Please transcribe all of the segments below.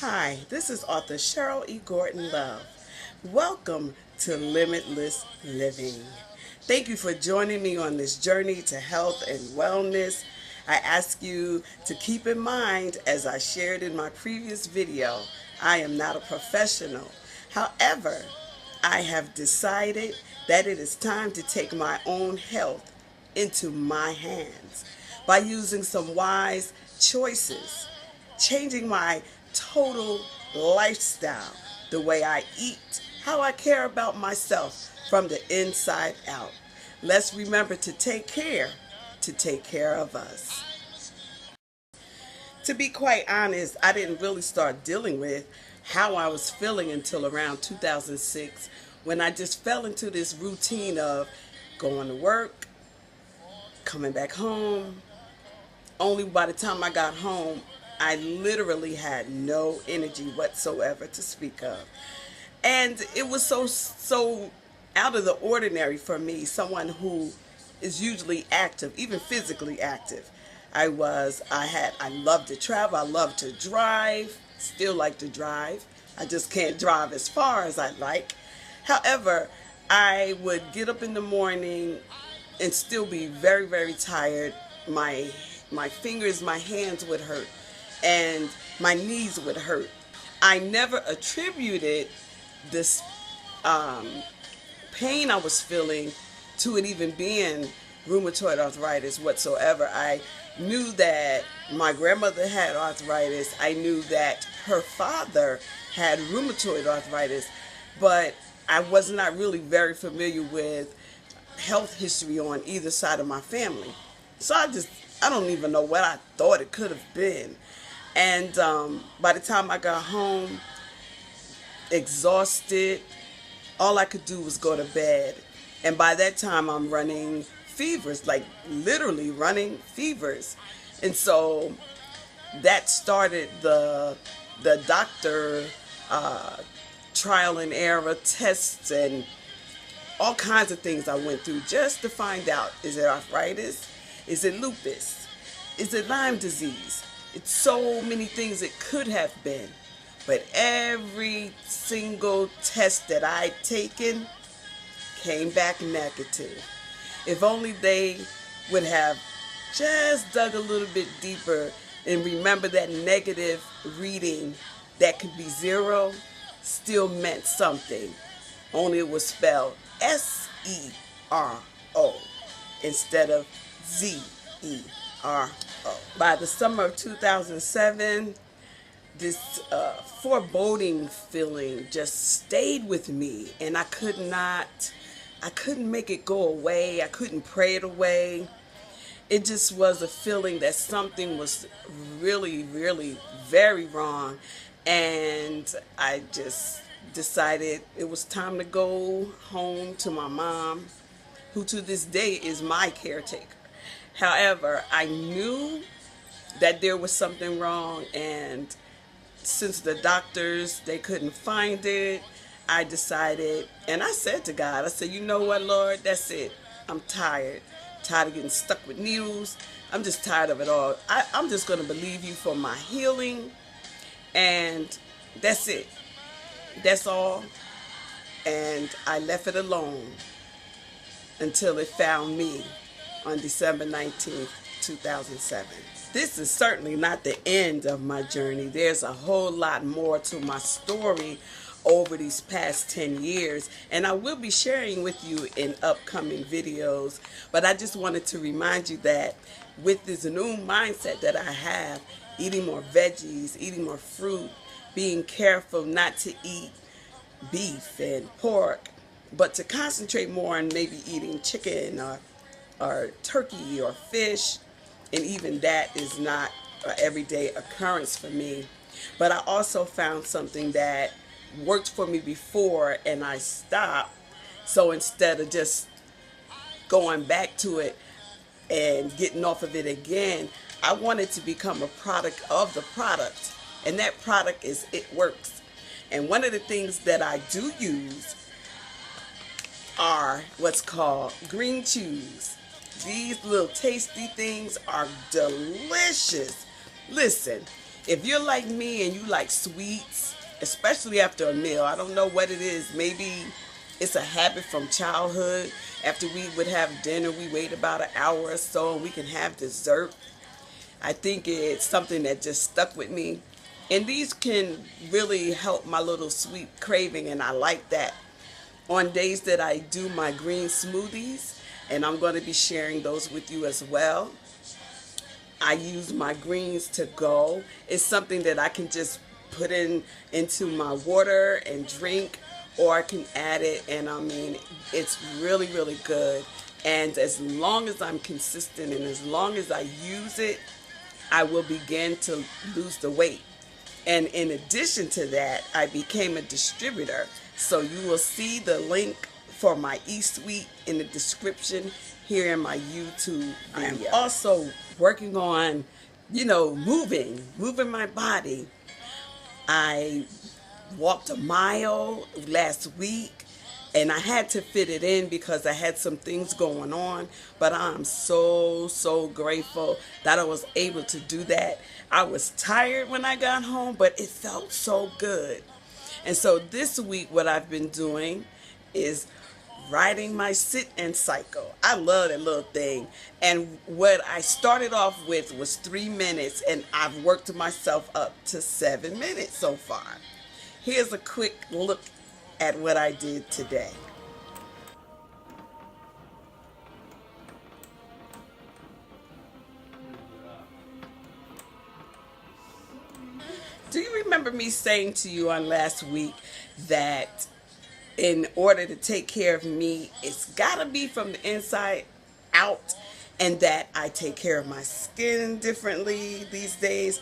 Hi, this is author Sharel E Gordon-Love. Welcome to Limitless Living. Thank you for joining me on this journey to health and wellness. I ask you to keep in mind, as I shared in my previous video, I am not a professional. However, I have decided that it is time to take my own health into my hands by using some wise choices, changing my total lifestyle, the way I eat, how I care about myself from the inside out. Let's remember to take care of us. To be quite honest, I didn't really start dealing with how I was feeling until around 2006, when I just fell into this routine of going to work, coming back home. Only by the time I got home, I literally had no energy whatsoever to speak of. And it was so out of the ordinary for me, someone who is usually active, even physically active. I love to travel, I love to drive, still like to drive. I just can't drive as far as I'd like. However, I would get up in the morning and still be very, very tired. My fingers, my hands would hurt, and my knees would hurt. I never attributed this pain I was feeling to it even being rheumatoid arthritis whatsoever. I knew that my grandmother had arthritis. I knew that her father had rheumatoid arthritis, but I was not really very familiar with health history on either side of my family. So I don't even know what I thought it could have been. And by the time I got home, exhausted, all I could do was go to bed. And by that time, I'm running fevers, like literally running fevers. And so that started the doctor trial and error tests and all kinds of things I went through just to find out, is it arthritis? Is it lupus? Is it Lyme disease? It's so many things it could have been. But every single test that I'd taken came back negative. If only they would have just dug a little bit deeper and remember that negative reading that could be 0 still meant something. Only it was spelled S-E-R-O instead of Z-E-R-O. By the summer of 2007, this foreboding feeling just stayed with me, and I couldn't make it go away. I couldn't pray it away. It just was a feeling that something was really, really very wrong, and I just decided it was time to go home to my mom, who to this day is my caretaker. However, I knew that there was something wrong, and since the doctors, they couldn't find it, I decided, and I said to God, I said, you know what, Lord, that's it. I'm tired of getting stuck with needles. I'm just tired of it all. I'm just going to believe you for my healing, and that's it. That's all. And I left it alone until it found me on December 19th, 2007. This is certainly not the end of my journey. There's a whole lot more to my story over these past 10 years, and I will be sharing with you in upcoming videos. But I just wanted to remind you that with this new mindset that I have, eating more veggies, eating more fruit, being careful not to eat beef and pork, but to concentrate more on maybe eating chicken or turkey or fish, and even that is not an everyday occurrence for me. But I also found something that worked for me before and I stopped. So instead of just going back to it and getting off of it again, I wanted to become a product of the product. And that product is It Works. And one of the things that I do use are what's called green chews. These little tasty things are delicious. Listen, If you're like me and you like sweets, especially after a meal, I don't know what it is. Maybe it's a habit from childhood. After we would have dinner, we wait about an hour or so and we can have dessert. I think it's something that just stuck with me. And these can really help my little sweet craving, and I like that. On days that I do my green smoothies, and I'm going to be sharing those with you as well, I use my greens to go. It's something that I can just put into my water and drink, or I can add it, and I mean, it's really, really good. And as long as I'm consistent and as long as I use it, I will begin to lose the weight. And in addition to that, I became a distributor. So you will see the link for my eSweet in the description here in my YouTube video. I am also working on, moving my body. I walked a mile last week, and I had to fit it in because I had some things going on, but I'm so grateful that I was able to do that. I was tired when I got home, but it felt so good. And so this week what I've been doing is riding my sit-and cycle. I love that little thing. And what I started off with was 3 minutes, and I've worked myself up to 7 minutes so far. Here's a quick look at what I did today. Do you remember me saying to you on last week that in order to take care of me, it's gotta be from the inside out, and that I take care of my skin differently these days?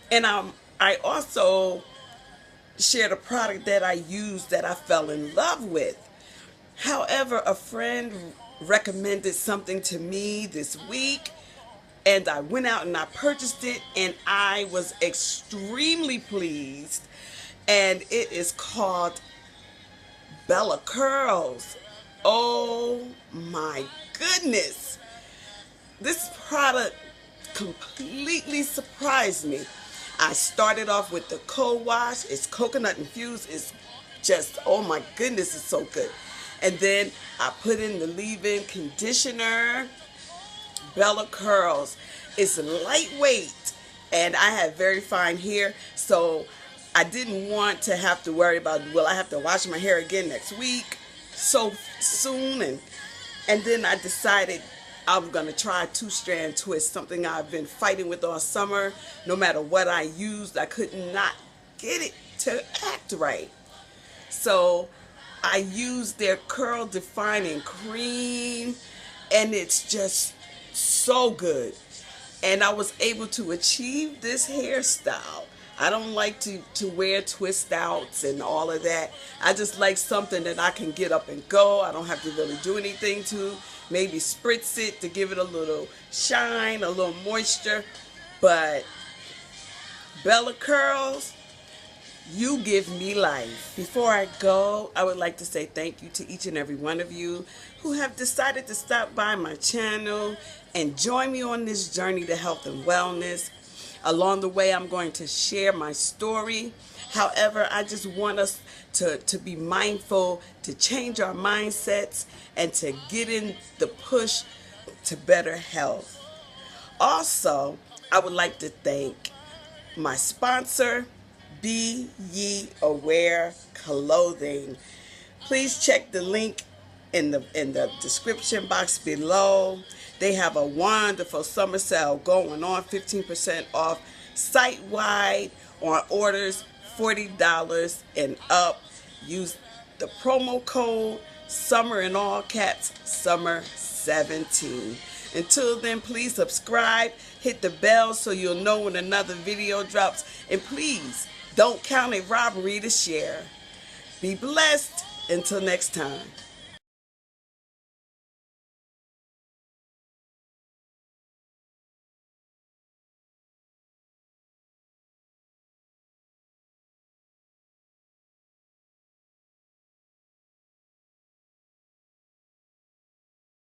And I also shared a product that I used that I fell in love with. However, a friend recommended something to me this week, and I went out and I purchased it, and I was extremely pleased. And it is called Bella Curls. Oh my goodness. This product completely surprised me. I started off with the co-wash. It's coconut infused. It's just, oh my goodness, it's so good. And then I put in the leave-in conditioner. Bella Curls. It's lightweight, and I have very fine hair, so I didn't want to have to worry about, will I have to wash my hair again next week so soon? And then I decided I'm going to try 2-strand twist, something I've been fighting with all summer. No matter what I used, I could not get it to act right. So I used their curl defining cream, and it's just so good. And I was able to achieve this hairstyle. I don't like to wear twist outs and all of that. I just like something that I can get up and go. I don't have to really do anything to. Maybe spritz it to give it a little shine, a little moisture. But Bella Curls, you give me life. Before I go, I would like to say thank you to each and every one of you who have decided to stop by my channel and join me on this journey to health and wellness. Along the way, I'm going to share my story. However, I just want us to be mindful, to change our mindsets, and to get in the push to better health. Also, I would like to thank my sponsor, Be Ye Aware Clothing. Please check the link in the description box below. They have a wonderful summer sale going on, 15% off site-wide on orders $40 and up. Use the promo code SUMMER in all caps, SUMMER17. Until then, please subscribe, hit the bell so you'll know when another video drops, and please don't count it robbery to share. Be blessed. Until next time.